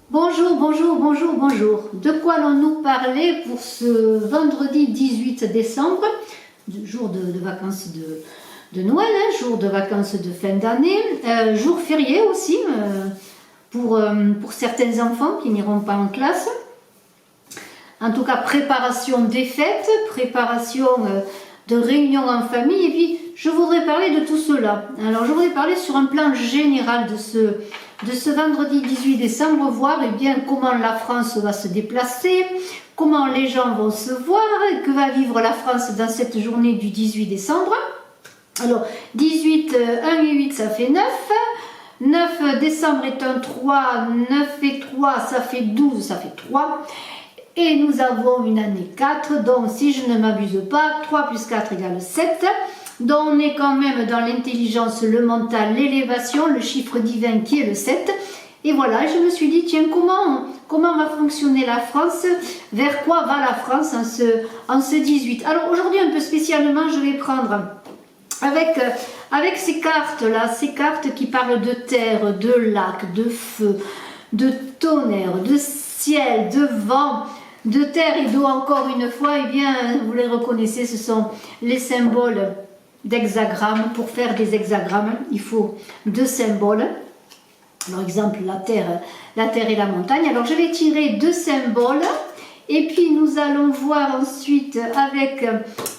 Bonjour, bonjour, bonjour, bonjour. De quoi allons-nous parler pour ce vendredi 18 décembre, jour de vacances de Noël, jour de vacances de fin d'année, jour férié aussi pour certains enfants qui n'iront pas en classe. En tout cas, préparation des fêtes, préparation de réunions en famille. Et puis, je voudrais parler de tout cela. Alors, je voudrais parler sur un plan général de ce vendredi 18 décembre, voir bien, comment la France va se déplacer, comment les gens vont se voir, que va vivre la France dans cette journée du 18 décembre. Alors, 18, 1 et 8, ça fait 9. 9 décembre est un 3, 9 et 3, ça fait 12, ça fait 3. Et nous avons une année 4, donc si je ne m'abuse pas, 3 plus 4 égale 7. Donc on est quand même dans l'intelligence, le mental, l'élévation, le chiffre divin qui est le 7. Et voilà, je me suis dit, tiens, comment va fonctionner la France? Vers quoi va la France en ce 18? Alors aujourd'hui, un peu spécialement, je vais prendre avec ces cartes-là, ces cartes qui parlent de terre, de lac, de feu, de tonnerre, de ciel, de vent, de terre et d'eau encore une fois. Eh bien, vous les reconnaissez, ce sont les symboles d'hexagrammes. Pour faire des hexagrammes, il faut deux symboles. Par exemple, la terre et la montagne. Alors, je vais tirer deux symboles. Et puis, nous allons voir ensuite avec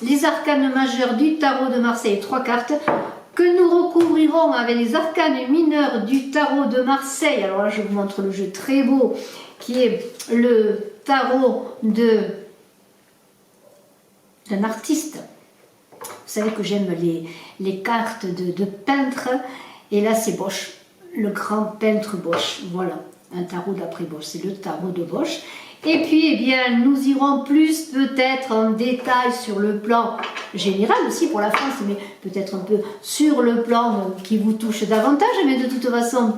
les arcanes majeurs du tarot de Marseille, 3 cartes, que nous recouvrirons avec les arcanes mineurs du tarot de Marseille. Alors là, je vous montre le jeu très beau, qui est le tarot d'un artiste. Vous savez que j'aime les cartes de peintre. Et là, c'est Bosch, le grand peintre Bosch. Voilà, un tarot d'après Bosch. C'est le tarot de Bosch. Et puis, eh bien, nous irons plus peut-être en détail sur le plan général aussi pour la France, mais peut-être un peu sur le plan qui vous touche davantage. Mais de toute façon,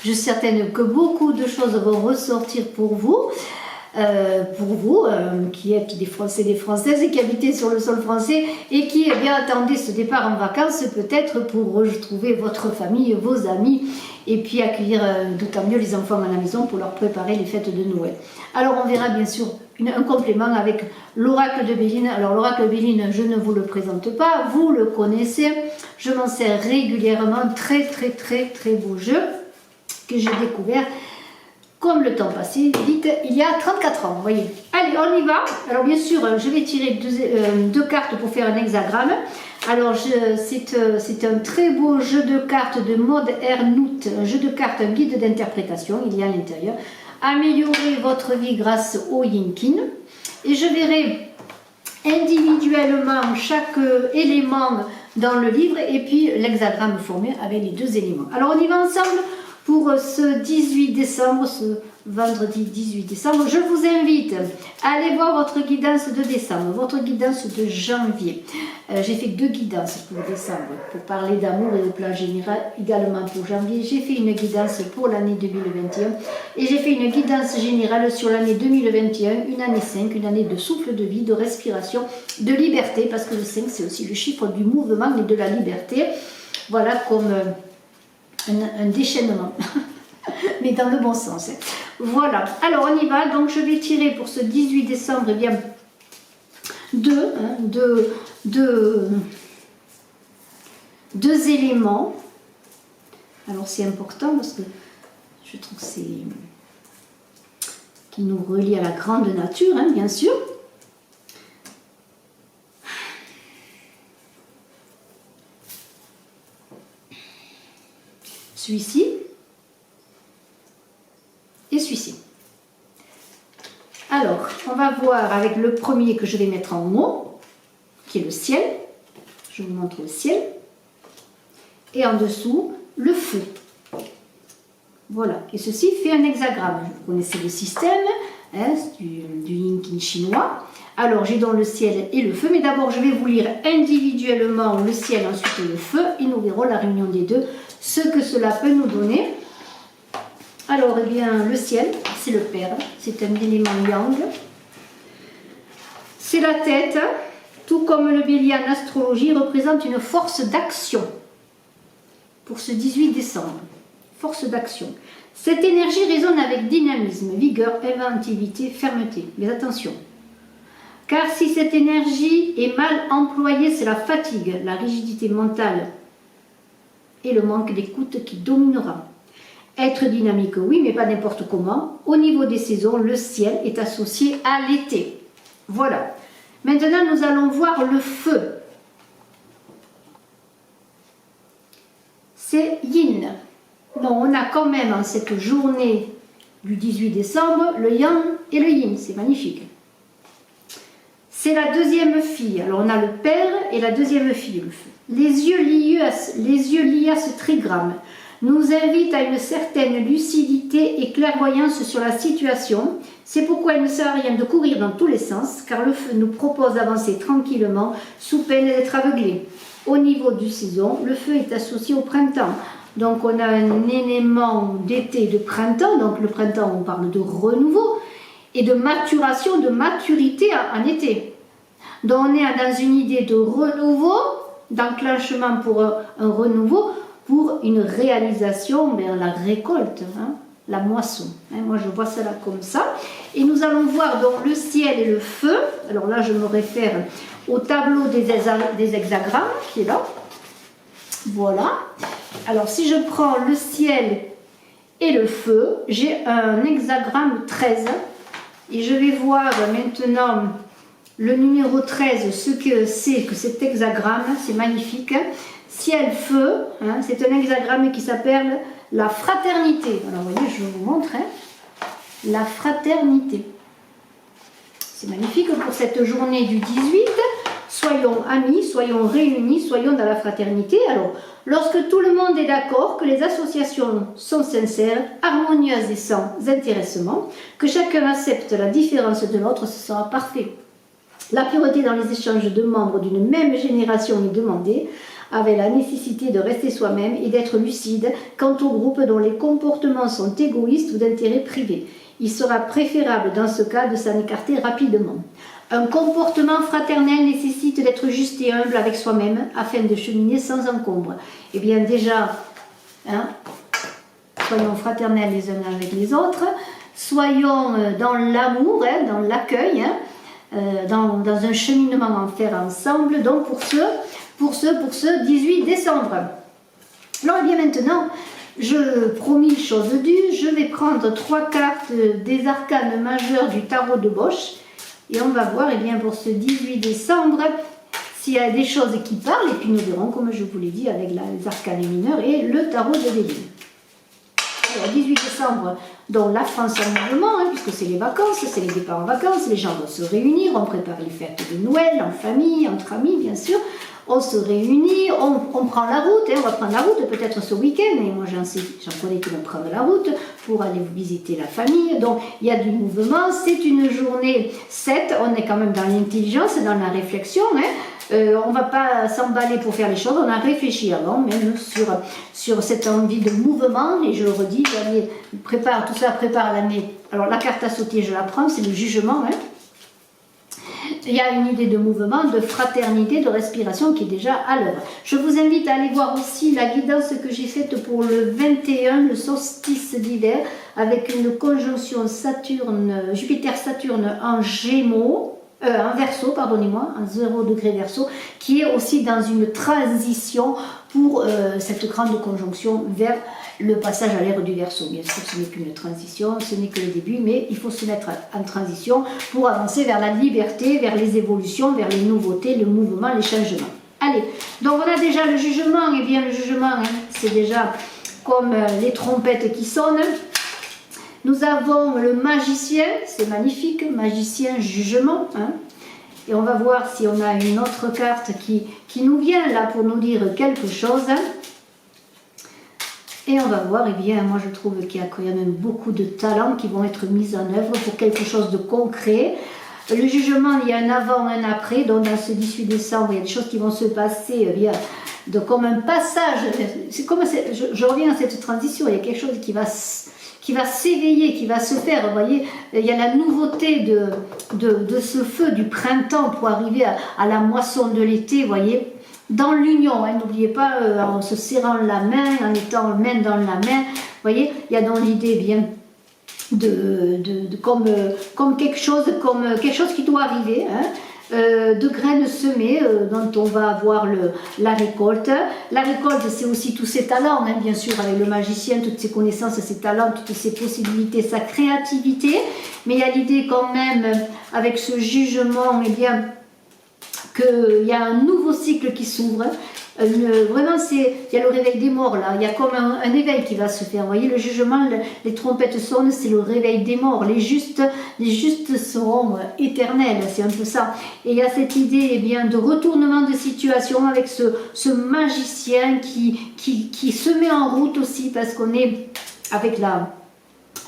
je suis certaine que beaucoup de choses vont ressortir pour vous. Qui êtes des Français, des Françaises et qui habitez sur le sol français et qui eh bien, attendez ce départ en vacances peut-être pour retrouver votre famille, vos amis et puis accueillir d'autant mieux les enfants à la maison pour leur préparer les fêtes de Noël. Alors on verra bien sûr un complément avec l'oracle de Béline. Alors l'oracle de Béline, je ne vous le présente pas, vous le connaissez, je m'en sers régulièrement, très beau jeu que j'ai découvert comme le temps passait vite, il y a 34 ans, vous voyez. Allez, on y va. Alors bien sûr, je vais tirer deux cartes pour faire un hexagramme. Alors c'est un très beau jeu de cartes de Maud Ernout, un jeu de cartes, un guide d'interprétation, il y a à l'intérieur. Améliorer votre vie grâce au Yinkin. Et je verrai individuellement chaque élément dans le livre et puis l'hexagramme formé avec les deux éléments. Alors on y va ensemble. Pour ce 18 décembre, ce vendredi 18 décembre, je vous invite à aller voir votre guidance de décembre, votre guidance de janvier. J'ai fait deux guidances pour décembre, pour parler d'amour et au plan général, également pour janvier. J'ai fait une guidance pour l'année 2021 et j'ai fait une guidance générale sur l'année 2021, une année 5, une année de souffle de vie, de respiration, de liberté, parce que le 5 c'est aussi le chiffre du mouvement et de la liberté. Voilà comme un déchaînement, mais dans le bon sens. Voilà, alors on y va. Donc je vais tirer pour ce 18 décembre, eh bien, deux éléments. Alors c'est important parce que je trouve que c'est qui nous relie à la grande nature, bien sûr. Celui-ci et celui-ci. Alors, on va voir avec le premier que je vais mettre en haut, qui est le ciel. Je vous montre le ciel. Et en dessous, le feu. Voilà. Et ceci fait un hexagramme. Vous connaissez le système du Yinkin chinois. Alors, j'ai donc le ciel et le feu. Mais d'abord, je vais vous lire individuellement le ciel, ensuite le feu. Et nous verrons la réunion des deux, ce que cela peut nous donner. Alors, eh bien, le ciel, c'est le père, c'est un élément yang. C'est la tête, tout comme le bélier en astrologie représente une force d'action pour ce 18 décembre. force d'action. Cette énergie résonne avec dynamisme, vigueur, inventivité, fermeté. Mais attention, car si cette énergie est mal employée, c'est la fatigue, la rigidité mentale et le manque d'écoute qui dominera. Être dynamique, oui, mais pas n'importe comment. Au niveau des saisons, le ciel est associé à l'été. Voilà. Maintenant, nous allons voir le feu. C'est yin. Donc, on a quand même en cette journée du 18 décembre le yang et le yin. C'est magnifique. C'est la deuxième fille. Alors, on a le père et la deuxième fille, le feu. Les yeux liés à ce trigramme nous invitent à une certaine lucidité et clairvoyance sur la situation. C'est pourquoi il ne sert à rien de courir dans tous les sens, car le feu nous propose d'avancer tranquillement, sous peine d'être aveuglé. Au niveau du saison, le feu est associé au printemps. Donc on a un élément d'été et de printemps. Donc le printemps, on parle de renouveau et de maturation, de maturité en été. Donc on est dans une idée de renouveau, d'enclenchement pour un renouveau, pour une réalisation, la récolte, la moisson. Moi je vois cela comme ça. Et nous allons voir donc le ciel et le feu. Alors là je me réfère au tableau des hexagrammes qui est là. Voilà. Alors si je prends le ciel et le feu, j'ai un hexagramme 13. Et je vais voir maintenant le numéro 13, ce que c'est que cet hexagramme. C'est magnifique. Ciel-feu, c'est un hexagramme qui s'appelle la fraternité. Alors vous voyez, je vous montre, la fraternité. C'est magnifique pour cette journée du 18. Soyons amis, soyons réunis, soyons dans la fraternité. Alors, lorsque tout le monde est d'accord, que les associations sont sincères, harmonieuses et sans intéressement, que chacun accepte la différence de l'autre, ce sera parfait. La pureté dans les échanges de membres d'une même génération est demandée, avec la nécessité de rester soi-même et d'être lucide quant aux groupes dont les comportements sont égoïstes ou d'intérêt privé. Il sera préférable dans ce cas de s'en écarter rapidement. Un comportement fraternel nécessite d'être juste et humble avec soi-même afin de cheminer sans encombre. Eh bien déjà, soyons fraternels les uns avec les autres, soyons dans l'amour, dans l'accueil, dans un cheminement en faire ensemble, donc pour ce 18 décembre. Alors, bien maintenant, je promis chose due, je vais prendre 3 cartes des arcanes majeurs du tarot de Bosch et on va voir bien pour ce 18 décembre s'il y a des choses qui parlent et puis nous verrons, comme je vous l'ai dit, avec les arcanes mineurs et le tarot de Béline. Alors, 18 décembre, donc la France en mouvement, puisque c'est les vacances, c'est les départs en vacances, les gens vont se réunir, on prépare les fêtes de Noël, en famille, entre amis bien sûr, on se réunit, on prend la route, on va prendre la route peut-être ce week-end, et moi j'en connais qui vont prendre la route pour aller visiter la famille, donc il y a du mouvement, c'est une journée 7, on est quand même dans l'intelligence, dans la réflexion, on ne va pas s'emballer pour faire les choses, on a réfléchi avant, même sur cette envie de mouvement, et je le redis, tout ça prépare l'année. Alors la carte à sauter, je la prends, c'est le jugement. Il y a une idée de mouvement, de fraternité, de respiration qui est déjà à l'œuvre. Je vous invite à aller voir aussi la guidance que j'ai faite pour le 21, le solstice d'hiver, avec une conjonction Jupiter-Saturne en Gémeaux, en Verseau, pardonnez-moi, en 0 degré Verseau, qui est aussi dans une transition pour cette grande conjonction vers le passage à l'ère du Verseau. Bien sûr, ce n'est qu'une transition, ce n'est que le début, mais il faut se mettre en transition pour avancer vers la liberté, vers les évolutions, vers les nouveautés, le mouvement, les changements. Allez, donc on a déjà le jugement, et bien le jugement, c'est déjà comme les trompettes qui sonnent. Nous avons le magicien, c'est magnifique, magicien, jugement. Et on va voir si on a une autre carte qui nous vient là pour nous dire quelque chose. Et on va voir, moi je trouve qu'il y a quand même beaucoup de talents qui vont être mis en œuvre pour quelque chose de concret. Le jugement, il y a un avant, un après, donc dans ce 18 décembre, il y a des choses qui vont se passer comme un passage. Je reviens à cette transition, il y a quelque chose qui va s'éveiller, qui va se faire. Vous voyez, il y a la nouveauté de ce feu du printemps pour arriver à la moisson de l'été, vous voyez. dans l'union, hein, n'oubliez pas, en se serrant la main, en étant main dans la main, vous voyez, il y a dans l'idée bien comme quelque chose qui doit arriver, hein, de graines semées dont on va avoir la récolte. La récolte, c'est aussi tous ses talents, hein, bien sûr, avec le magicien, toutes ses connaissances, ses talents, toutes ses possibilités, sa créativité, mais il y a l'idée quand même, avec ce jugement, eh bien, qu'il y a un nouveau cycle qui s'ouvre. Vraiment, il y a le réveil des morts là, il y a comme un éveil qui va se faire. Vous voyez, le jugement, les trompettes sonnent, c'est le réveil des morts. Les justes seront éternels, c'est un peu ça. Et il y a cette idée eh bien, de retournement de situation avec ce magicien qui se met en route aussi, parce qu'on est avec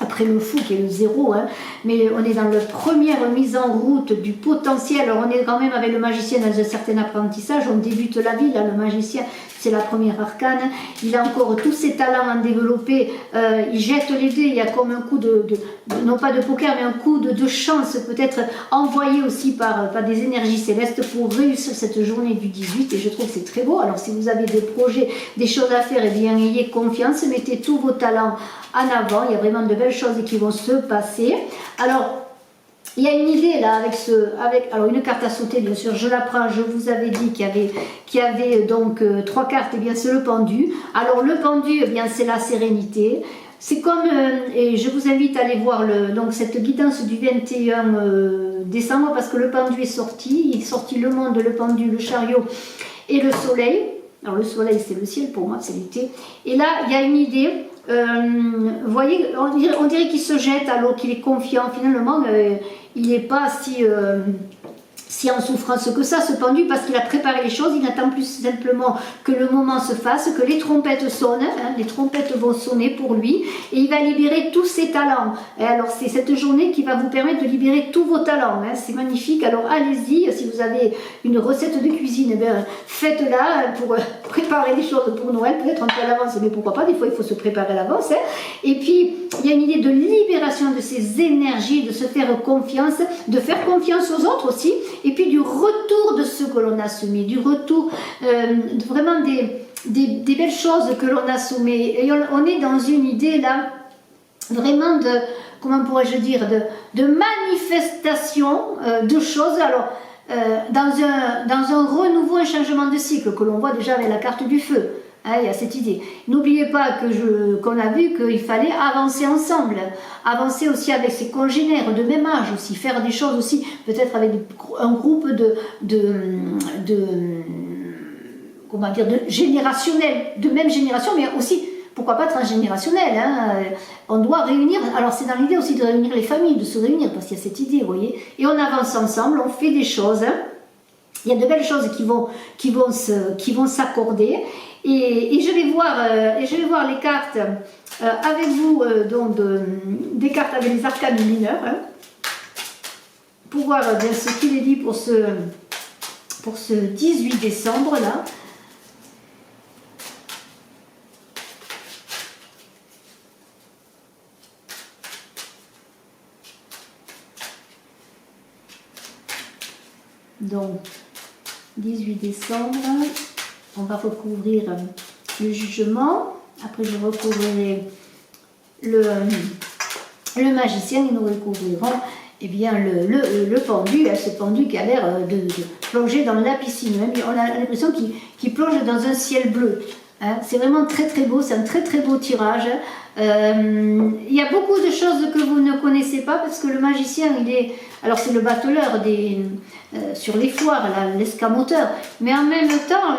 après le fou qui est le zéro, hein, mais on est dans la première mise en route du potentiel. Alors on est quand même avec le magicien dans un certain apprentissage, on débute la vie, là le magicien c'est la première arcane, il a encore tous ses talents à développer, il jette les dés, il y a comme un coup non pas de poker, mais un coup de chance peut-être envoyé aussi par des énergies célestes pour réussir cette journée du 18, et je trouve que c'est très beau. Alors si vous avez des projets, des choses à faire, eh bien ayez confiance, mettez tous vos talents en avant, il y a vraiment de belles choses qui vont se passer. Alors, il y a une idée là alors une carte à sauter, bien sûr, je la prends, je vous avais dit qu'il y avait donc 3 cartes, et bien c'est le pendu. Alors le pendu, eh bien c'est la sérénité. C'est comme, et je vous invite à aller voir donc cette guidance du 21 décembre, parce que le pendu est sorti, il est sorti le monde, le pendu, le chariot et le soleil. Alors le soleil c'est le ciel, pour moi c'est l'été. Et là il y a une idée, vous voyez, on dirait qu'il se jette alors qu'il est confiant, finalement il n'est pas si en souffrance que ça, ce pendu, parce qu'il a préparé les choses, il n'attend plus simplement que le moment se fasse, que les trompettes sonnent, hein, les trompettes vont sonner pour lui, et il va libérer tous ses talents. Et alors c'est cette journée qui va vous permettre de libérer tous vos talents, hein, c'est magnifique. Alors allez-y, si vous avez une recette de cuisine, eh bien, faites-la pour préparer les choses pour Noël, peut-être un peu à l'avance, mais pourquoi pas, des fois il faut se préparer à l'avance. Hein. Et puis il y a une idée de libération de ces énergies, de se faire confiance, de faire confiance aux autres aussi, et puis du retour de ce que l'on a semé, du retour vraiment des belles choses que l'on a semées. Et on est dans une idée là, vraiment de, comment pourrais-je dire, de manifestation de choses. Alors, dans un renouveau, un changement de cycle que l'on voit déjà avec la carte du feu. Hein, il y a cette idée. N'oubliez pas qu'on a vu qu'il fallait avancer ensemble, avancer aussi avec ses congénères de même âge aussi, faire des choses aussi, peut-être avec un groupe comment dire, de générationnel, de même génération, mais aussi, pourquoi pas transgénérationnel, hein, on doit réunir, alors c'est dans l'idée aussi de réunir les familles, de se réunir, parce qu'il y a cette idée, vous voyez, et on avance ensemble, on fait des choses, hein. Il y a de belles choses qui vont s'accorder, et je vais voir les cartes avec vous, donc des cartes avec les arcanes mineurs, hein, pour voir bien ce qu'il est dit pour ce 18 décembre là. Donc 18 décembre, on va recouvrir le jugement, après je recouvrirai le magicien, et nous recouvrirons eh bien, le pendu, ce pendu qui a l'air de plonger dans la piscine, même on a l'impression qu'il plonge dans un ciel bleu. Hein. C'est vraiment très très beau, c'est un très très beau tirage. Il y a beaucoup de choses que vous ne connaissez pas, parce que le magicien, alors c'est le battleur sur les foires, l'escamoteur, mais en même temps,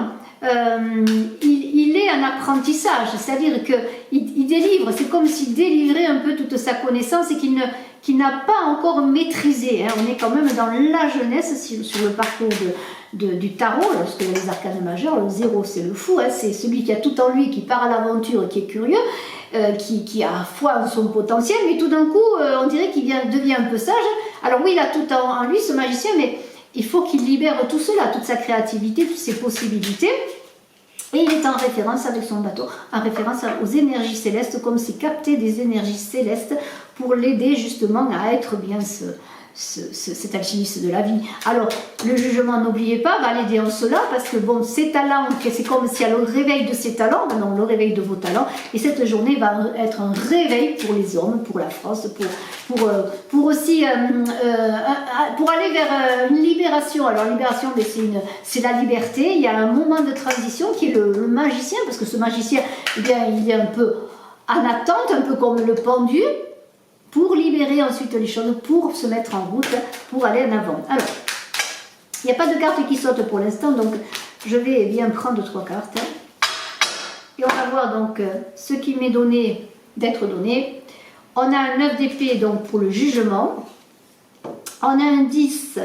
il est un apprentissage, c'est-à-dire qu'il délivre, c'est comme s'il délivrait un peu toute sa connaissance et qu'il n'a pas encore maîtrisé. Hein. On est quand même dans la jeunesse sur le parcours du tarot, lorsque les arcanes majeurs, le zéro c'est le fou, hein, c'est celui qui a tout en lui, qui part à l'aventure, qui est curieux, qui a foi en son potentiel, mais tout d'un coup on dirait qu'il devient un peu sage. Alors oui, il a tout en lui ce magicien, mais il faut qu'il libère tout cela, toute sa créativité, toutes ses possibilités. Et il est en référence avec son bateau, en référence aux énergies célestes, comme c'est capter des énergies célestes pour l'aider justement à être bien cet alchimiste de la vie. Alors, le jugement, n'oubliez pas, va l'aider en cela, parce que bon, ses talents, c'est comme s'il y a le réveil de ses talents, maintenant le réveil de vos talents, et cette journée va être un réveil pour les hommes, pour la France, pour aussi, pour aller vers une libération. Alors, libération, c'est la liberté. Il y a un moment de transition qui est le magicien, parce que ce magicien, eh bien, il est un peu en attente, un peu comme le pendu, pour libérer ensuite les choses, pour se mettre en route, pour aller en avant. Alors, il n'y a pas de carte qui saute pour l'instant, donc je vais bien prendre 3 cartes. Et on va voir donc ce qui m'est donné d'être donné. On a un 9 d'épée donc pour le jugement. On a un 10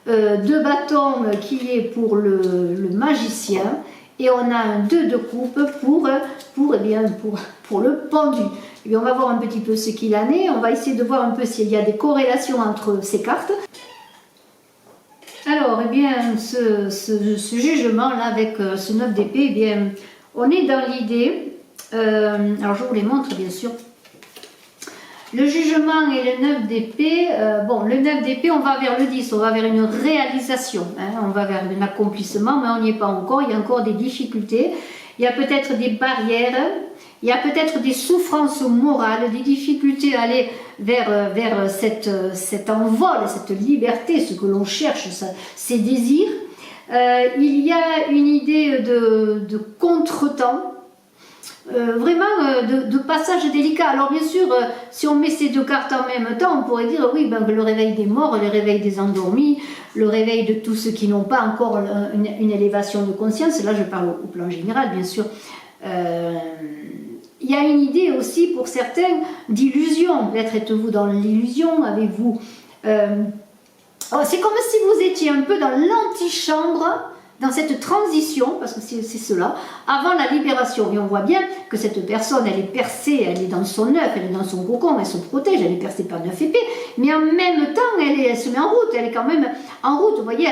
de bâton qui est pour le magicien. Et on a un 2 de coupe pour le pendu. Et bien, on va voir un petit peu ce qu'il en est. On va essayer de voir un peu s'il y a des corrélations entre ces cartes. Alors, eh bien, ce jugement-là avec ce 9 d'épée, eh bien, on est dans l'idée. Alors, je vous les montre, bien sûr. Le jugement et le 9 d'épée, bon, le 9 d'épée, on va vers le 10, on va vers une réalisation, hein, on va vers un accomplissement, mais on n'y est pas encore, il y a encore des difficultés, il y a peut-être des barrières, il y a peut-être des souffrances morales, des difficultés à aller vers cet envol, cette liberté, ce que l'on cherche, ces désirs. Il y a une idée de contretemps, vraiment de passage délicat. Alors bien sûr, si on met ces 2 cartes en même temps, on pourrait dire oui, ben, le réveil des morts, le réveil des endormis, le réveil de tous ceux qui n'ont pas encore une élévation de conscience. Là je parle au plan général, bien sûr. Il y a une idée aussi pour certains d'illusion. Peut-être êtes-vous dans l'illusion, avez-vous... c'est comme si vous étiez un peu dans l'antichambre, dans cette transition, parce que c'est cela, avant la libération. Et on voit bien que cette personne, elle est percée, elle est dans son œuf, elle est dans son cocon, elle se protège, elle est percée par 9 épées, mais en même temps, elle se met en route, elle est quand même en route, vous voyez,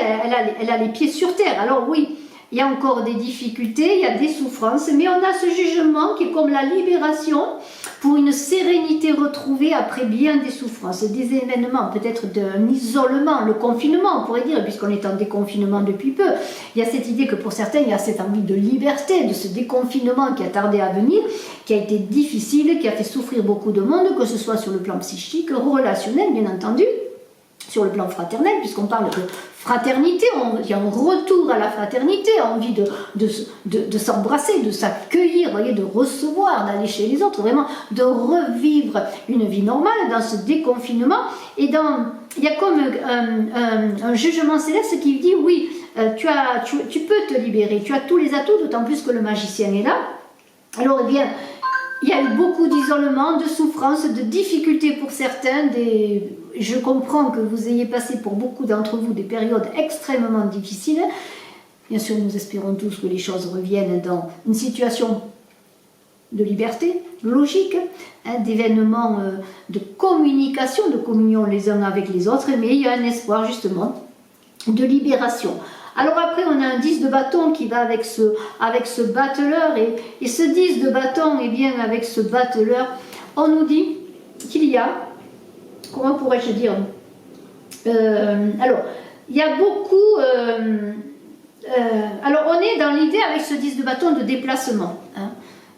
elle a les pieds sur terre. Alors oui, il y a encore des difficultés, il y a des souffrances, mais on a ce jugement qui est comme la libération pour une sérénité retrouvée après bien des souffrances, des événements, peut-être d'un isolement, le confinement, on pourrait dire, puisqu'on est en déconfinement depuis peu. Il y a cette idée que pour certains, il y a cette envie de liberté, de ce déconfinement qui a tardé à venir, qui a été difficile, qui a fait souffrir beaucoup de monde, que ce soit sur le plan psychique, relationnel, bien entendu, sur le plan fraternel, puisqu'on parle de fraternité, il y a un retour à la fraternité, envie de s'embrasser, de s'accueillir, de recevoir, d'aller chez les autres, vraiment de revivre une vie normale dans ce déconfinement. Et il y a comme un jugement céleste qui dit oui, tu peux te libérer, tu as tous les atouts, d'autant plus que le magicien est là. Alors eh bien, il y a eu beaucoup d'isolement, de souffrance, de difficultés pour certains. Je comprends que vous ayez passé pour beaucoup d'entre vous des périodes extrêmement difficiles. Bien sûr, nous espérons tous que les choses reviennent dans une situation de liberté, logique, hein, d'événements de communication, de communion les uns avec les autres, mais il y a un espoir justement de libération. Alors après, on a un 10 de bâton qui va avec ce battleur, et ce 10 de bâton, eh bien, avec ce battleur, on nous dit qu'il y a, comment pourrais-je dire, alors, il y a beaucoup, alors on est dans l'idée avec ce 10 de bâton de déplacement, hein.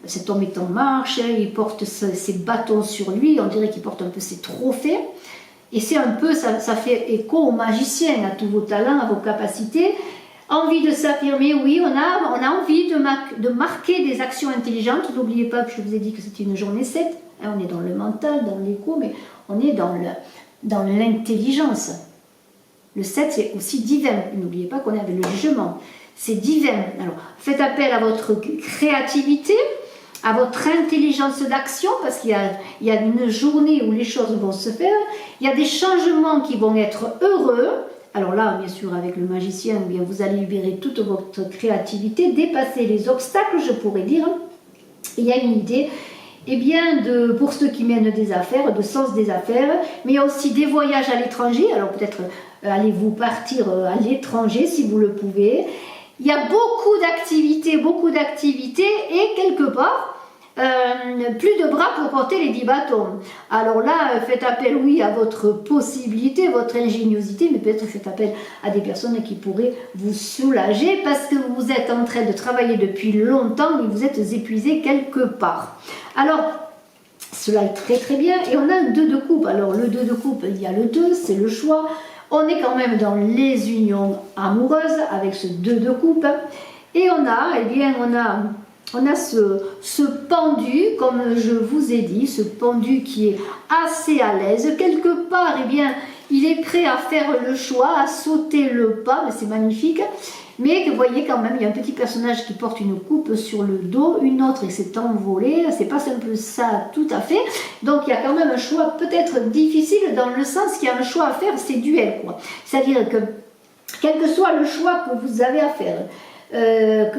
Cet homme est en marche, il porte ses bâtons sur lui, on dirait qu'il porte un peu ses trophées. Et c'est un peu, ça fait écho aux magiciens, à tous vos talents, à vos capacités. Envie de s'affirmer, oui, on a envie de marquer des actions intelligentes. N'oubliez pas que je vous ai dit que c'était une journée 7. Hein, on est dans le mental, dans l'écho, mais on est dans l'intelligence. Le 7, c'est aussi divin. N'oubliez pas qu'on est avec le jugement. C'est divin. Alors, faites appel à votre créativité, à votre intelligence d'action, parce qu'il y a une journée où les choses vont se faire, il y a des changements qui vont être heureux. Alors là, bien sûr, avec le magicien, eh bien, vous allez libérer toute votre créativité, dépasser les obstacles, je pourrais dire. Il y a une idée, eh bien, pour ceux qui mènent des affaires, de sens des affaires, mais il y a aussi des voyages à l'étranger. Alors peut-être allez-vous partir à l'étranger si vous le pouvez. Il y a beaucoup d'activités, et quelque part, plus de bras pour porter les 10 bâtons. Alors là, faites appel, oui, à votre possibilité, votre ingéniosité, mais peut-être faites appel à des personnes qui pourraient vous soulager parce que vous êtes en train de travailler depuis longtemps et vous êtes épuisé quelque part. Alors, cela est très très bien. Et on a un 2 de coupe. Alors, le 2 de coupe, il y a le 2, c'est le choix. On est quand même dans les unions amoureuses avec ce 2 de coupe. Et on a, eh bien, on a ce pendu, comme je vous ai dit, ce pendu qui est assez à l'aise. Quelque part, eh bien, il est prêt à faire le choix, à sauter le pas, c'est magnifique. Mais que vous voyez quand même, il y a un petit personnage qui porte une coupe sur le dos, une autre et s'est envolée. C'est pas simple ça tout à fait. Donc il y a quand même un choix peut-être difficile dans le sens qu'il y a un choix à faire, c'est duel, quoi. C'est-à-dire que quel que soit le choix que vous avez à faire,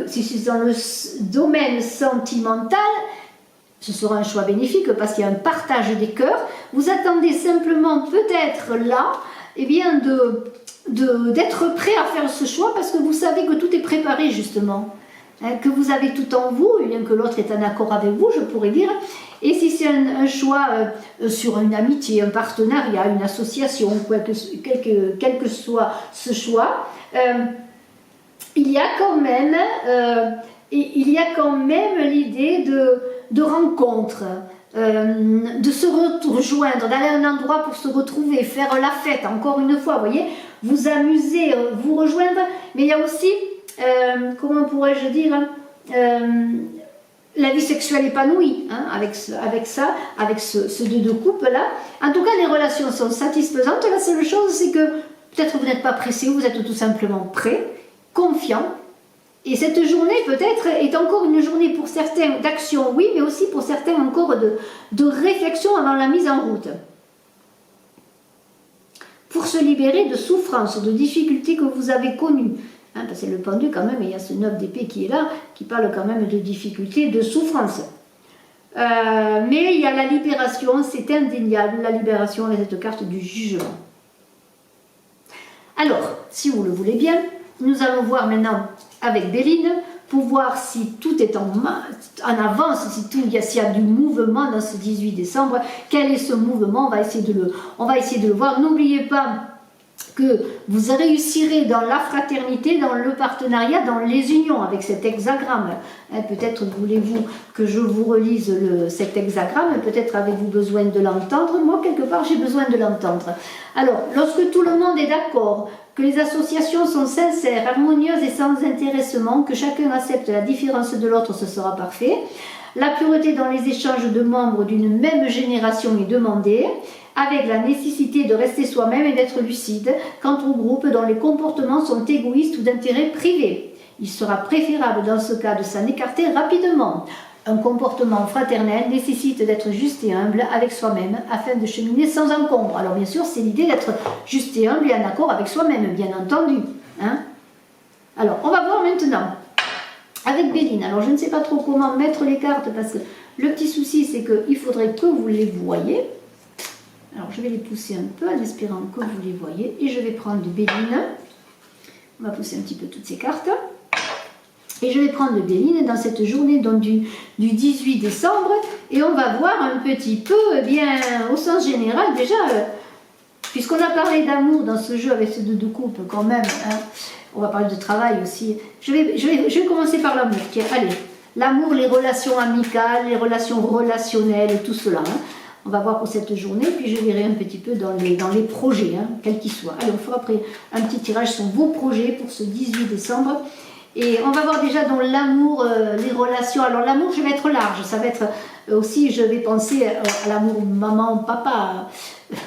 si c'est dans le domaine sentimental, ce sera un choix bénéfique parce qu'il y a un partage des cœurs. Vous attendez simplement peut-être là, eh bien d'être prêt à faire ce choix parce que vous savez que tout est préparé justement, hein, que vous avez tout en vous, et bien que l'autre est en accord avec vous, je pourrais dire. Et si c'est un choix sur une amitié, un partenariat, une association, quel que soit ce choix, il y a quand même l'idée de rencontre, de se rejoindre, d'aller à un endroit pour se retrouver, faire la fête, encore une fois, vous voyez, vous amuser, vous rejoindre, mais il y a aussi, comment pourrais-je dire, la vie sexuelle épanouie, hein, avec ce 2 de coupe là. En tout cas, les relations sont satisfaisantes. La seule chose, c'est que peut-être vous n'êtes pas pressé, vous êtes tout simplement prêt, confiant. Et cette journée, peut-être, est encore une journée pour certains d'action, oui, mais aussi pour certains encore de réflexion avant la mise en route. Pour se libérer de souffrances, de difficultés que vous avez connues. Hein, parce que le pendu, quand même, il y a ce 9 d'épée qui est là, qui parle quand même de difficultés, de souffrances. Mais il y a la libération, c'est indéniable, la libération avec cette carte du jugement. Alors, si vous le voulez bien, nous allons voir maintenant avec Béline pour voir si tout est en avance, s'il y a du mouvement dans ce 18 décembre. Quel est ce mouvement? On va essayer de le voir. N'oubliez pas que vous réussirez dans la fraternité, dans le partenariat, dans les unions avec cet hexagramme. Peut-être voulez-vous que je vous relise cet hexagramme, peut-être avez-vous besoin de l'entendre. Moi, quelque part, j'ai besoin de l'entendre. Alors, lorsque tout le monde est d'accord, que les associations sont sincères, harmonieuses et sans intéressement, que chacun accepte la différence de l'autre, ce sera parfait. La pureté dans les échanges de membres d'une même génération est demandée, avec la nécessité de rester soi-même et d'être lucide quant au groupe dont les comportements sont égoïstes ou d'intérêt privé. Il sera préférable dans ce cas de s'en écarter rapidement. Un comportement fraternel nécessite d'être juste et humble avec soi-même afin de cheminer sans encombre. Alors bien sûr, c'est l'idée d'être juste et humble et en accord avec soi-même, bien entendu. Hein? Alors, on va voir maintenant avec Béline. Alors, je ne sais pas trop comment mettre les cartes parce que le petit souci, c'est qu'il faudrait que vous les voyez. Alors, je vais les pousser un peu en espérant que vous les voyez. Et je vais prendre Béline. On va pousser un petit peu toutes ces cartes. Et je vais prendre Béline dans cette journée donc du 18 décembre. Et on va voir un petit peu, eh bien, au sens général, déjà, puisqu'on a parlé d'amour dans ce jeu avec ce 2 de coupe quand même, hein, on va parler de travail aussi. Je vais commencer par l'amour. Tiens, allez, l'amour, les relations amicales, les relations relationnelles, tout cela. Hein. On va voir pour cette journée, puis je verrai un petit peu dans les projets, hein, quels qu'ils soient. Allez, on fera après un petit tirage sur vos projets pour ce 18 décembre. Et on va voir déjà dans l'amour, les relations. Alors l'amour, je vais être large. Ça va être aussi, je vais penser à l'amour maman-papa.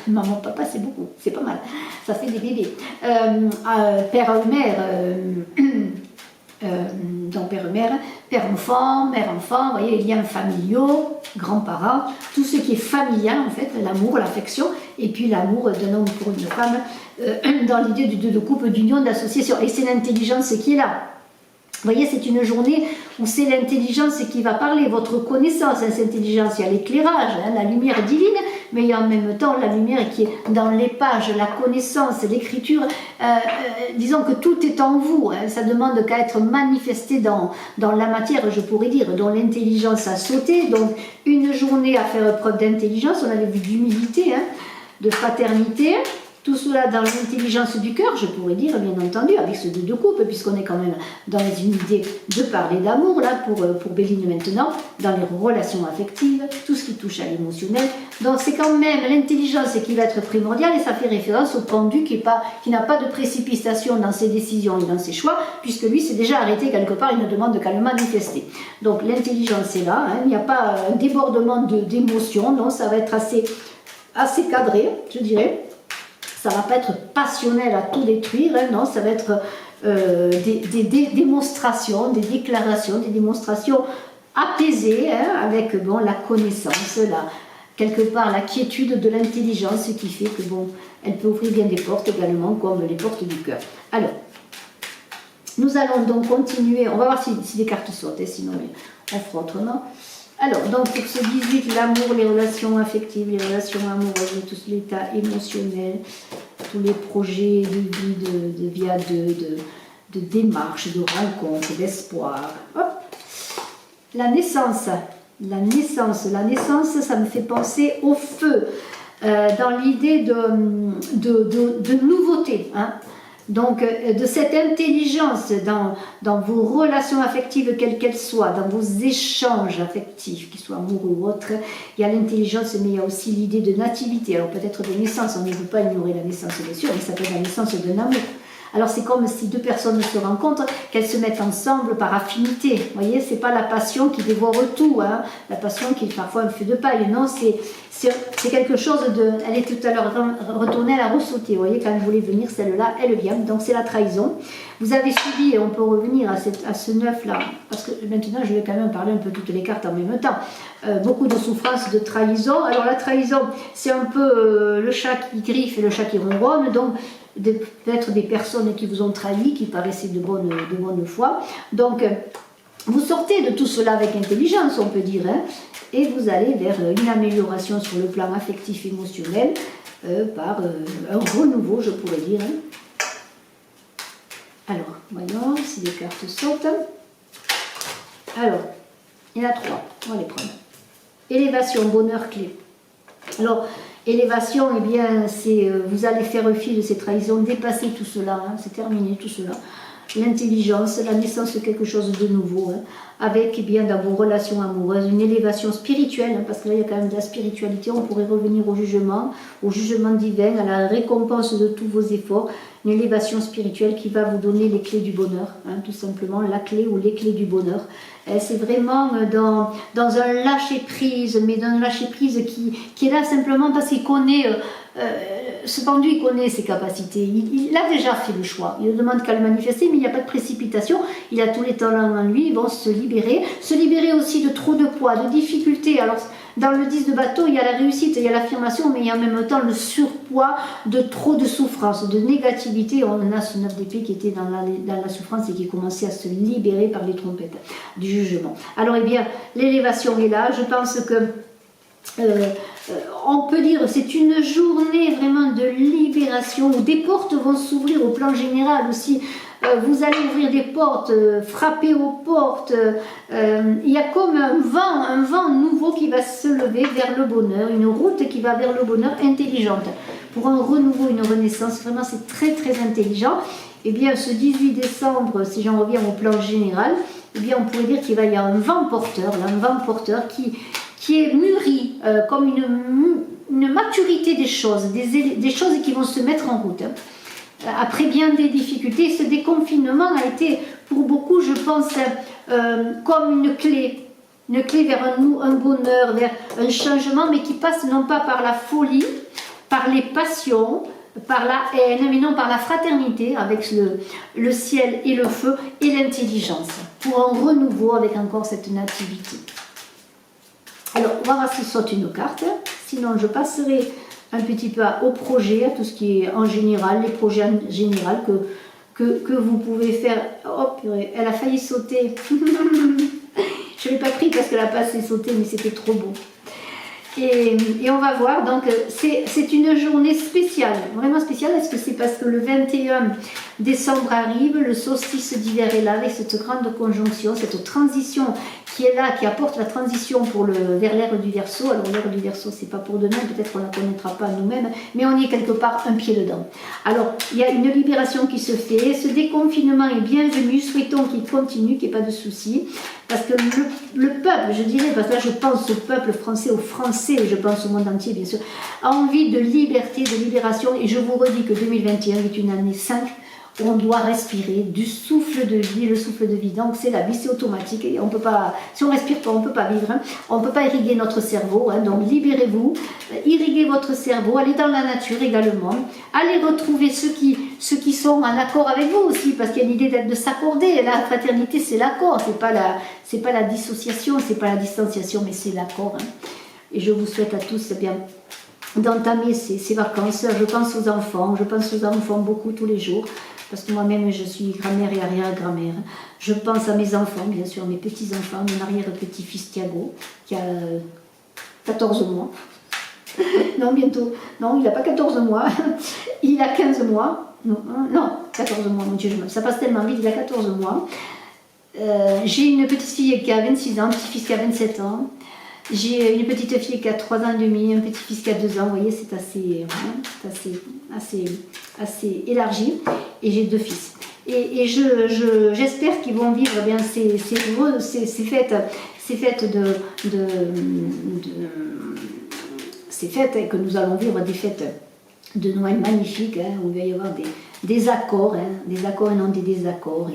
Maman-papa, c'est beaucoup, c'est pas mal. Ça fait des bébés. Père-mère, donc père-mère, père-enfant, mère-enfant, vous voyez, les liens familiaux, grands-parents, tout ce qui est familial en fait, l'amour, l'affection, et puis l'amour d'un homme pour une femme, dans l'idée du 2 de coupe, d'union, d'association. Et c'est l'intelligence qui est là. Vous voyez, c'est une journée où c'est l'intelligence qui va parler, votre connaissance, hein, cette intelligence, il y a l'éclairage, hein, la lumière divine, mais il y a en même temps la lumière qui est dans les pages, la connaissance, l'écriture. Disons que tout est en vous, hein, ça demande qu'à être manifesté dans la matière, je pourrais dire, dont l'intelligence a sauté. Donc une journée à faire preuve d'intelligence, on avait vu d'humilité, hein, de fraternité. Tout cela dans l'intelligence du cœur, je pourrais dire, bien entendu, avec ce deux de coupe, puisqu'on est quand même dans une idée de parler d'amour, là, pour Béline maintenant, dans les relations affectives, tout ce qui touche à l'émotionnel. Donc c'est quand même l'intelligence qui va être primordiale, et ça fait référence au pendu qui n'a pas de précipitation dans ses décisions et dans ses choix, puisque lui s'est déjà arrêté quelque part, il ne demande qu'à le manifester. Donc l'intelligence est là, hein, il n'y a pas un débordement d'émotions, non, ça va être assez cadré, je dirais. Ça ne va pas être passionnel à tout détruire, hein, non, ça va être des démonstrations, des déclarations, des démonstrations apaisées, hein, avec la connaissance, quelque part la quiétude de l'intelligence qui fait que elle peut ouvrir bien des portes également, comme les portes du cœur. Alors, nous allons donc continuer, on va voir si les cartes sautent, sinon on fera autrement. Alors, donc pour ce 18, l'amour, les relations affectives, les relations amoureuses, tout l'état émotionnel, tous les projets de vie à deux, de démarche, de rencontre, d'espoir. Hop. La naissance, ça me fait penser au feu, dans l'idée de nouveauté, hein. Donc, de cette intelligence dans vos relations affectives, quelles qu'elles soient, dans vos échanges affectifs, qu'ils soient amoureux ou autres, il y a l'intelligence, mais il y a aussi l'idée de nativité. Alors, peut-être de naissance, on ne peut pas ignorer la naissance, bien sûr, mais ça peut être la naissance d'un amour. Alors, c'est comme si deux personnes se rencontrent, qu'elles se mettent ensemble par affinité. Vous voyez, c'est pas la passion qui dévore tout, hein. La passion qui est parfois un feu de paille. Non, c'est quelque chose de... Elle est tout à l'heure retournée, elle a ressauté. Vous voyez, quand elle voulait venir, celle-là, elle vient. Donc, c'est la trahison. Vous avez subi, et on peut revenir à ce 9-là, parce que maintenant, je vais quand même parler un peu toutes les cartes en même temps. Beaucoup de souffrance, de trahison. Alors, la trahison, c'est un peu le chat qui griffe et le chat qui ronronne. Donc, peut-être des personnes qui vous ont trahi, qui paraissaient de bonne foi. Donc, vous sortez de tout cela avec intelligence, on peut dire, hein, et vous allez vers une amélioration sur le plan affectif émotionnel, par un renouveau, je pourrais dire. Hein. Alors, voyons si les cartes sautent. Alors, il y en a 3, on va les prendre. Élévation, bonheur, clé. Alors, élévation, eh bien, c'est vous allez faire fi de ces trahisons, dépasser tout cela, hein, c'est terminé tout cela. L'intelligence, la naissance de quelque chose de nouveau, hein, avec eh bien, dans vos relations amoureuses, une élévation spirituelle, hein, parce que là il y a quand même de la spiritualité, on pourrait revenir au jugement divin, à la récompense de tous vos efforts, une élévation spirituelle qui va vous donner les clés du bonheur, hein, tout simplement, la clé ou les clés du bonheur. C'est vraiment dans un lâcher-prise, mais d'un lâcher-prise qui est là simplement parce qu'il connaît, ce pendu, il connaît ses capacités, il a déjà fait le choix, il ne demande qu'à le manifester, mais il n'y a pas de précipitation, il a tous les talents en lui, ils vont se libérer aussi de trop de poids, de difficultés. Alors, dans le 10 de bateau, il y a la réussite, il y a l'affirmation, mais il y a en même temps le surpoids de trop de souffrance, de négativité. On a ce 9 d'épée qui était dans la souffrance et qui commençait à se libérer par les trompettes du jugement. Alors, eh bien, l'élévation est là. Je pense que on peut dire c'est une journée vraiment de libération où des portes vont s'ouvrir au plan général aussi. Vous allez ouvrir des portes, frapper aux portes. Il y a comme un vent nouveau qui va se lever vers le bonheur, une route qui va vers le bonheur intelligente. Pour un renouveau, une renaissance, vraiment c'est très très intelligent. Et bien ce 18 décembre, si j'en reviens au plan général, eh bien on pourrait dire qu'il va y avoir un vent porteur qui est mûri, comme une maturité des choses, des choses qui vont se mettre en route. Après bien des difficultés, ce déconfinement a été pour beaucoup, je pense, comme une clé vers un bonheur, vers un changement, mais qui passe non pas par la folie, par les passions, par la haine, mais non par la fraternité, avec le ciel et le feu et l'intelligence, pour un renouveau avec encore cette nativité. Alors, on va voir s'il saute une carte, sinon je passerai un petit peu au projet, à tout ce qui est en général, les projets en général que vous pouvez faire. Oh purée, elle a failli sauter. Je ne l'ai pas pris parce qu'elle a pas assez sauté, mais c'était trop beau. Et on va voir, donc c'est une journée spéciale, vraiment spéciale. Est-ce que c'est parce que le 21 décembre arrive, le solstice d'hiver est là, avec cette grande conjonction, cette transition qui est là, qui apporte la transition vers l'ère du Verseau. Alors l'ère du Verseau, c'est pas pour demain, peut-être qu'on ne la connaîtra pas nous-mêmes, mais on y est quelque part un pied dedans. Alors il y a une libération qui se fait, ce déconfinement est bienvenu, souhaitons qu'il continue, qu'il n'y ait pas de soucis, parce que le peuple, je dirais, parce que là je pense au peuple français, aux Français, je pense au monde entier bien sûr, a envie de liberté, de libération, et je vous redis que 2021 est une année 5, on doit respirer du souffle de vie, le souffle de vie, donc c'est la vie, c'est automatique, et on peut pas, si on respire pas, on peut pas vivre, hein. On peut pas irriguer notre cerveau, hein. Donc libérez-vous, irriguez votre cerveau, allez dans la nature également, allez retrouver ceux qui sont en accord avec vous aussi, parce qu'il y a une idée de s'accorder, la fraternité c'est l'accord, c'est pas la dissociation, c'est pas la distanciation, mais c'est l'accord, hein. Et je vous souhaite à tous bien d'entamer ces vacances. Je pense aux enfants beaucoup tous les jours, parce que moi-même je suis grand-mère et arrière-grand-mère. Je pense à mes enfants, bien sûr, mes petits-enfants, mon arrière-petit-fils Thiago, qui a 14 mois. Non, bientôt. Non, il n'a pas 14 mois. Il a 15 mois. Non, 14 mois, mon Dieu, ça passe tellement vite, il a 14 mois. J'ai une petite fille qui a 26 ans, un petit-fils qui a 27 ans. J'ai une petite fille qui a 3 ans et demi, un petit-fils qui a 2 ans, vous voyez, c'est assez élargi. Et j'ai 2 fils. Et j'espère qu'ils vont vivre bien ces fêtes, et que nous allons vivre des fêtes de Noël magnifiques, hein, où il va y avoir des accords, hein, des accords et non des désaccords.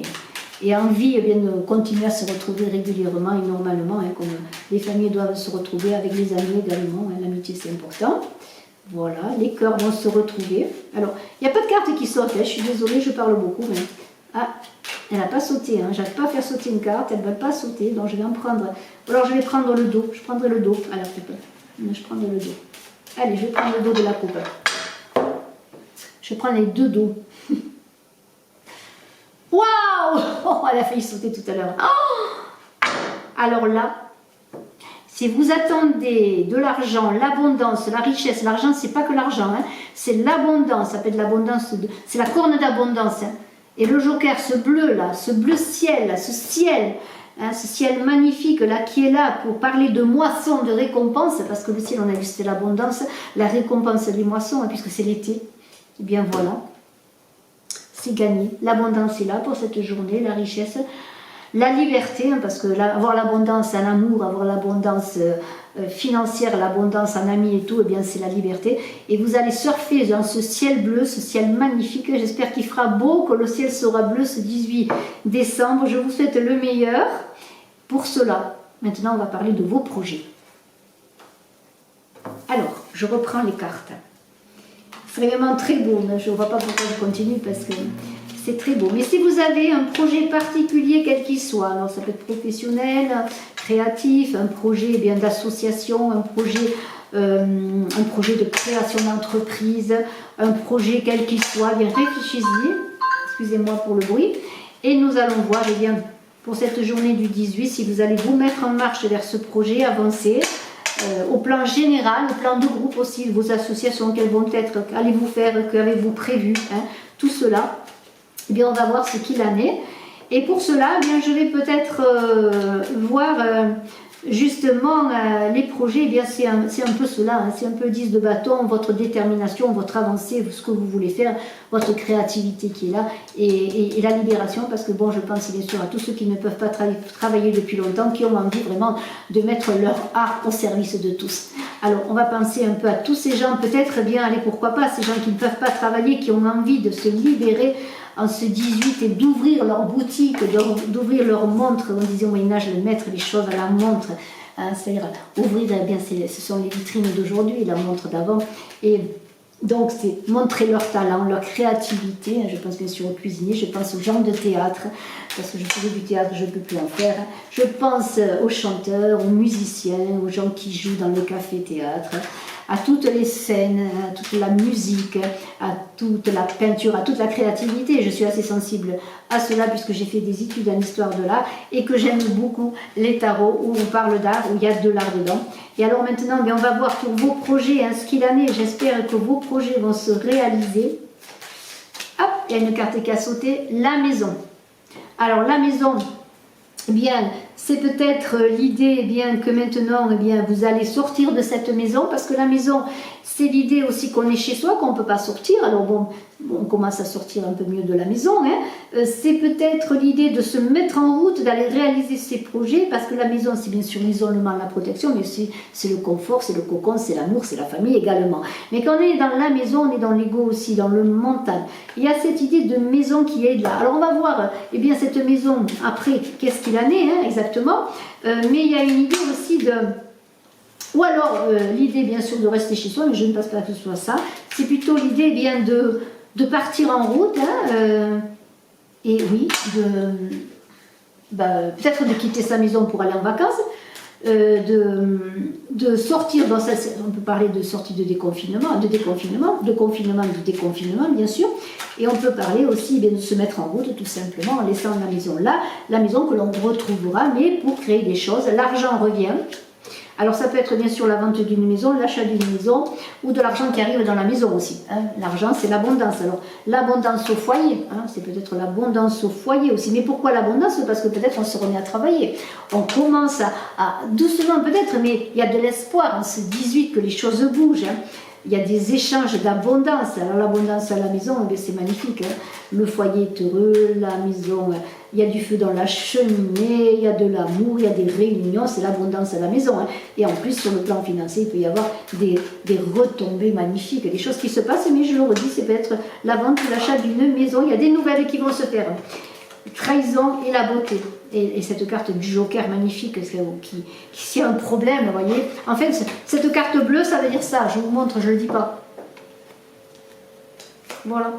Et envie de continuer à se retrouver régulièrement et normalement, hein, comme les familles doivent se retrouver avec les amis également, hein, l'amitié c'est important. Voilà, les cœurs vont se retrouver. Alors, il n'y a pas de carte qui saute, hein, je suis désolée, je parle beaucoup. Mais... Ah, elle n'a pas sauté, hein, j'arrive pas à faire sauter une carte, elle ne va pas sauter, donc je vais en prendre. Alors je vais prendre le dos, je prendrai le dos. Alors, je prendrai le dos. Allez, je vais prendre le dos de la coupe. Je prends les 2 dos. Waouh! Oh, elle a failli sauter tout à l'heure. Oh! Alors là, si vous attendez de l'argent, l'abondance, la richesse, l'argent, c'est pas que l'argent, hein, c'est l'abondance, ça s'appelle l'abondance, c'est la corne d'abondance. Hein. Et le joker, ce bleu là, ce bleu ciel, là, ce ciel magnifique là qui est là pour parler de moisson, de récompense, parce que le ciel, on a vu, c'était l'abondance, la récompense des moissons, hein, puisque c'est l'été. Et bien voilà. C'est gagné. L'abondance est là pour cette journée, la richesse, la liberté, hein, parce que avoir l'abondance en amour, avoir l'abondance financière, l'abondance en amis et tout, eh bien c'est la liberté. Et vous allez surfer dans ce ciel bleu, ce ciel magnifique. J'espère qu'il fera beau, que le ciel sera bleu ce 18 décembre. Je vous souhaite le meilleur pour cela. Maintenant, on va parler de vos projets. Alors, je reprends les cartes. C'est vraiment très beau, je ne vois pas pourquoi je continue parce que c'est très beau. Mais si vous avez un projet particulier, quel qu'il soit, alors ça peut être professionnel, créatif, un projet d'association, un projet de création d'entreprise, un projet quel qu'il soit, bien réfléchissez, excusez-moi pour le bruit, et nous allons voir, eh bien, pour cette journée du 18, si vous allez vous mettre en marche vers ce projet, avancer. Au plan général, au plan de groupe aussi, vos associations, quelles vont être, qu'allez-vous faire, qu'avez-vous prévu, hein, tout cela, eh bien on va voir ce qu'il en est. Et pour cela, eh bien, je vais peut-être voir justement les projets, eh bien c'est un peu cela, hein, c'est un peu 10 de bâton, votre détermination, votre avancée, ce que vous voulez faire, votre créativité qui est là, et la libération, parce que bon, je pense bien sûr à tous ceux qui ne peuvent pas travailler depuis longtemps, qui ont envie vraiment de mettre leur art au service de tous. Alors, on va penser un peu à tous ces gens, peut-être bien, allez, pourquoi pas, ces gens qui ne peuvent pas travailler, qui ont envie de se libérer en ce 18 et d'ouvrir leur boutique, d'ouvrir leur montre, on disait au Moyen-Âge, de mettre les choses à la montre, hein, c'est-à-dire ouvrir, eh bien, ce sont les vitrines d'aujourd'hui, la montre d'avant, et donc c'est montrer leur talent, leur créativité, hein, je pense bien sûr aux cuisiniers, je pense aux gens de théâtre, parce que je faisais du théâtre, je ne peux plus en faire, je pense aux chanteurs, aux musiciens, aux gens qui jouent dans le café-théâtre, à toutes les scènes, à toute la musique, à toute la peinture, à toute la créativité. Je suis assez sensible à cela puisque j'ai fait des études en histoire de l'art et que j'aime beaucoup les tarots où on parle d'art, où il y a de l'art dedans. Et alors maintenant, on va voir pour vos projets, ce qu'il en est. J'espère que vos projets vont se réaliser. Hop, il y a une carte qui a sauté, la maison. Alors la maison, eh bien, c'est peut-être l'idée eh bien, que maintenant eh bien, vous allez sortir de cette maison, parce que la maison, c'est l'idée aussi qu'on est chez soi, qu'on ne peut pas sortir. Alors bon, on commence à sortir un peu mieux de la maison. C'est peut-être l'idée de se mettre en route, d'aller réaliser ses projets, parce que la maison, c'est bien sûr l'isolement, la protection, mais aussi c'est le confort, c'est le cocon, c'est l'amour, c'est la famille également. Mais quand on est dans la maison, on est dans l'ego aussi, dans le mental. Il y a cette idée de maison qui est là. Alors on va voir eh bien, cette maison, après, qu'est-ce qu'il en est exactement. Mais il y a une idée aussi de... Ou alors l'idée bien sûr de rester chez soi, mais je ne pense pas que ce soit ça. C'est plutôt l'idée eh bien de partir en route, et oui, peut-être de quitter sa maison pour aller en vacances, de sortir dans on peut parler de sortie de déconfinement, de déconfinement bien sûr, et on peut parler aussi de se mettre en route tout simplement en laissant la maison là, la maison que l'on retrouvera, mais pour créer des choses. L'argent revient. Alors ça peut être bien sûr la vente d'une maison, l'achat d'une maison ou de l'argent qui arrive dans la maison aussi. L'argent c'est l'abondance. Alors l'abondance au foyer, c'est peut-être l'abondance au foyer aussi. Mais pourquoi l'abondance? Parce que peut-être on se remet à travailler. On commence à doucement peut-être, mais il y a de l'espoir en ce 18 que les choses bougent. Il y a des échanges d'abondance. Alors l'abondance à la maison, c'est magnifique. Le foyer est heureux, la maison, il y a du feu dans la cheminée, il y a de l'amour, il y a des réunions, c'est l'abondance à la maison. Et en plus, sur le plan financier, il peut y avoir des retombées magnifiques, des choses qui se passent. Mais je le redis, c'est peut-être la vente ou l'achat d'une maison. Il y a des nouvelles qui vont se faire. Trahison et la beauté. Et cette carte du Joker magnifique, qui s'il y a un problème, vous voyez. En fait, cette carte bleue, ça veut dire ça. Je vous montre, je ne le dis pas. Voilà.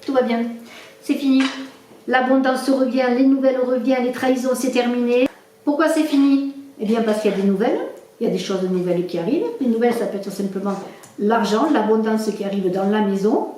Tout va bien. C'est fini. L'abondance revient, les nouvelles reviennent, les trahisons, c'est terminé. Pourquoi c'est fini? Eh bien, parce qu'il y a des nouvelles. Il y a des choses nouvelles qui arrivent. Les nouvelles, ça peut être simplement l'argent, l'abondance qui arrive dans la maison.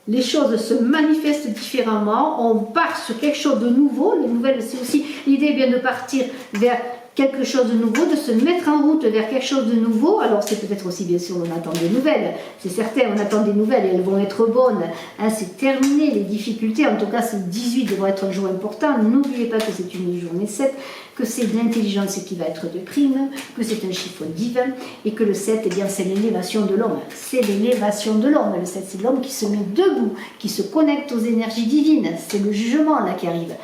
Les choses se manifestent différemment, on part sur quelque chose de nouveau. Les nouvelles, c'est aussi l'idée bien de partir vers quelque chose de nouveau, de se mettre en route vers quelque chose de nouveau. Alors c'est peut-être aussi bien sûr on attend des nouvelles, c'est certain, on attend des nouvelles et elles vont être bonnes. C'est terminé les difficultés, en tout cas ce 18 devrait être un jour important. N'oubliez pas que c'est une journée 7, que c'est de l'intelligence qui va être de prime, que c'est un chiffre divin et que le 7, eh bien, c'est l'élévation de l'homme. C'est l'élévation de l'homme. Le 7, c'est l'homme qui se met debout, qui se connecte aux énergies divines. C'est le jugement là qui arrive.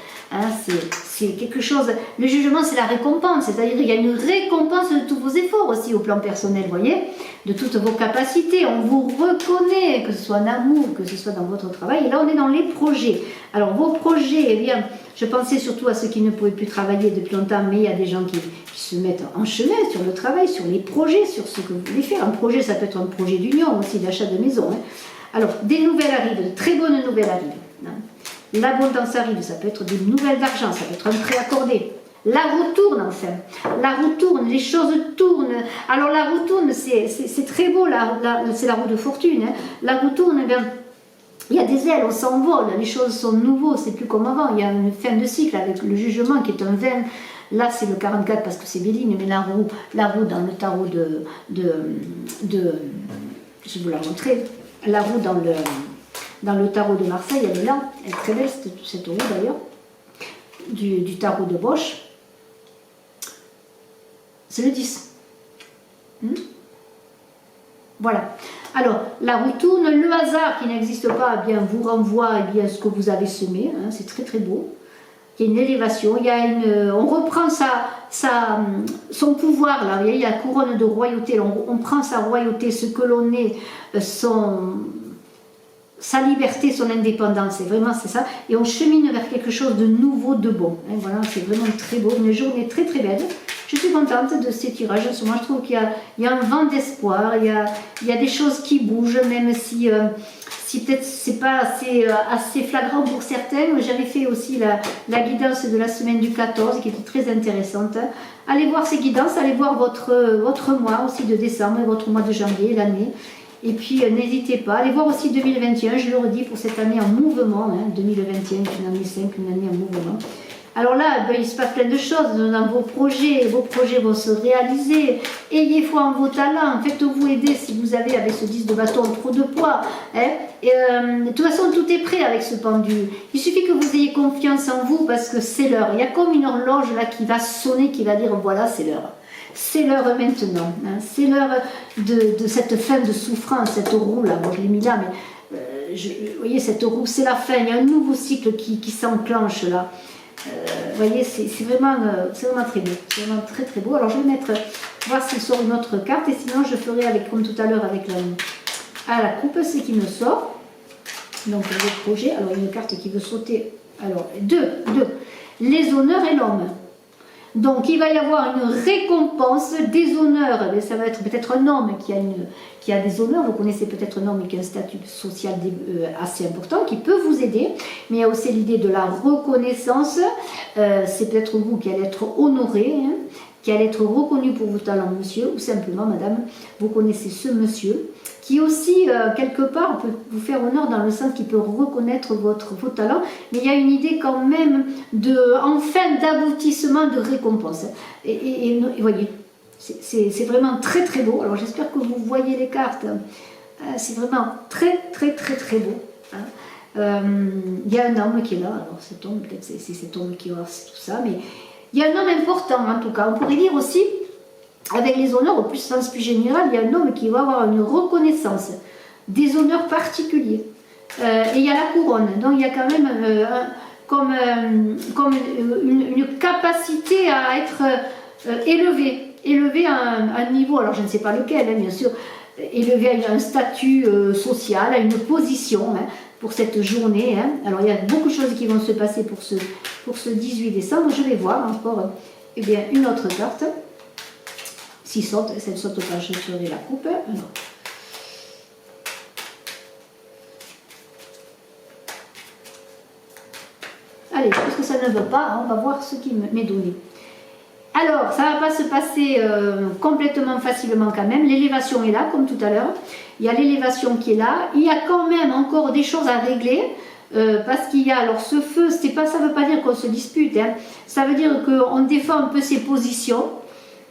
C'est quelque chose, le jugement c'est la récompense, c'est-à-dire qu'il y a une récompense de tous vos efforts aussi au plan personnel, vous voyez, de toutes vos capacités, on vous reconnaît, que ce soit en amour, que ce soit dans votre travail, et là on est dans les projets. Alors vos projets, eh bien, je pensais surtout à ceux qui ne pouvaient plus travailler depuis longtemps, mais il y a des gens qui se mettent en chemin sur le travail, sur les projets, sur ce que vous voulez faire. Un projet, ça peut être un projet d'union aussi, d'achat de maison. Alors, des nouvelles arrivent, de très bonnes nouvelles arrivent. L'abondance arrive, ça peut être des nouvelles d'argent, ça peut être un prêt accordé. La roue tourne enfin, la roue tourne, les choses tournent. Alors la roue tourne, c'est très beau, c'est la roue de fortune. La roue tourne, eh bien, il y a des ailes, on s'envole, les choses sont nouvelles, c'est plus comme avant. Il y a une fin de cycle avec le jugement qui est un 20. Là c'est le 44 parce que c'est Béline, mais la roue dans le tarot je vais vous la montrer, la roue dans le tarot de Marseille, elle est là, elle est très belle cette roue d'ailleurs, du tarot de Bosch. C'est le 10. Voilà. Alors, la roue tourne, le hasard qui n'existe pas, eh bien, vous renvoie eh bien, ce que vous avez semé, c'est très très beau. Il y a une élévation, on reprend son pouvoir, là, il y a la couronne de royauté, on prend sa royauté, ce que l'on est, sa liberté, son indépendance, c'est ça, et on chemine vers quelque chose de nouveau, de bon. Voilà, c'est vraiment très beau, une journée très très belle. Je suis contente de ces tirages. En ce moment, je trouve qu'il y a un vent d'espoir, il y a des choses qui bougent, même si si peut-être c'est pas assez flagrant pour certains, j'avais fait aussi la guidance de la semaine du 14 qui était très intéressante. Allez voir ces guidances, allez voir votre mois aussi de décembre et votre mois de janvier, l'année. Et puis n'hésitez pas, allez voir aussi 2021, je le redis pour cette année en mouvement, 2021 une année 5, une année en mouvement. Alors là, il se passe plein de choses dans vos projets vont se réaliser. Ayez foi en vos talents, faites-vous aider si vous avez avec ce 10 de bâton trop de poids. De toute façon, tout est prêt avec ce pendule. Il suffit que vous ayez confiance en vous parce que c'est l'heure. Il y a comme une horloge là qui va sonner, qui va dire voilà, c'est l'heure. C'est l'heure maintenant. C'est l'heure de cette fin de souffrance, cette roue là. Moi je l'ai mis là, mais vous voyez, cette roue, c'est la fin. Il y a un nouveau cycle qui s'enclenche là. Vous voyez, c'est vraiment très beau, c'est vraiment très très beau. Alors je vais voir s'il sort une autre carte et sinon je ferai comme tout à l'heure avec la coupe, c'est qui me sort. Donc le projet, alors une carte qui veut sauter, alors deux, les honneurs et l'homme. Donc il va y avoir une récompense des honneurs. Ça va être peut-être un homme qui a des honneurs. Vous connaissez peut-être un homme qui a un statut social assez important, qui peut vous aider. Mais il y a aussi l'idée de la reconnaissance. C'est peut-être vous qui allez être honoré, qui allez être reconnu pour vos talents, monsieur, ou simplement, madame, vous connaissez ce monsieur, qui aussi, quelque part, peut vous faire honneur dans le sens qu'il peut reconnaître vos talents, mais il y a une idée quand même en fin d'aboutissement de récompense. Et voyez, c'est vraiment très très beau. Alors j'espère que vous voyez les cartes. C'est vraiment très très très très beau. Il y a un homme qui est là, alors cet homme, peut-être c'est cet homme qui aura tout ça, mais il y a un homme important en tout cas. On pourrait dire aussi, avec les honneurs au sens plus général, il y a un homme qui va avoir une reconnaissance des honneurs particuliers. Et il y a la couronne, donc il y a quand même comme une capacité à être élevé à un niveau, alors je ne sais pas lequel, bien sûr, élevé à un statut social, à une position pour cette journée. Alors il y a beaucoup de choses qui vont se passer pour ce 18 décembre. Je vais voir encore une autre carte. Si saute, si elle saute pas, je ferai la coupe. Alors. Allez, puisque ça ne veut pas, on va voir ce qui m'est donné. Alors, ça ne va pas se passer complètement facilement quand même. L'élévation est là, comme tout à l'heure. Il y a l'élévation qui est là. Il y a quand même encore des choses à régler. Parce qu'il y a, alors ce feu, ça ne veut pas dire qu'on se dispute. Ça veut dire qu'on défend un peu ses positions.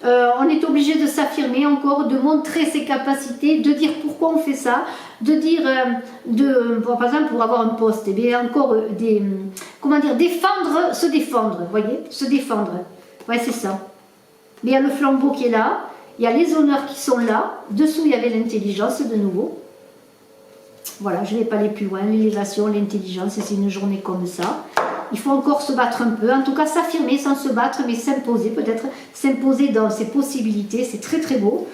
On est obligé de s'affirmer encore, de montrer ses capacités, de dire pourquoi on fait ça, de dire, par exemple pour avoir un poste, et bien encore se défendre, vous voyez, se défendre, ouais c'est ça. Mais il y a le flambeau qui est là, il y a les honneurs qui sont là, dessous il y avait l'intelligence de nouveau. Voilà, je ne vais pas aller plus loin, l'élévation, l'intelligence, c'est une journée comme ça. Il faut encore se battre un peu, en tout cas s'affirmer sans se battre, mais s'imposer, peut-être s'imposer dans ses possibilités, c'est très très beau.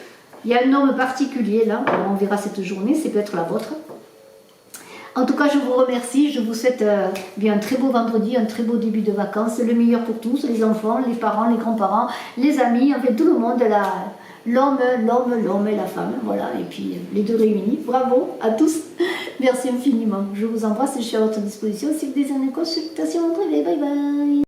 Il y a un homme particulier là, on verra cette journée, c'est peut-être la vôtre. En tout cas, je vous remercie, je vous souhaite un très beau vendredi, un très beau début de vacances, le meilleur pour tous, les enfants, les parents, les grands-parents, les amis, en fait tout le monde, l'homme et la femme, voilà, et puis les deux réunis. Bravo à tous, merci infiniment. Je vous embrasse et je suis à votre disposition si vous désirez une consultation en privé. Bye bye.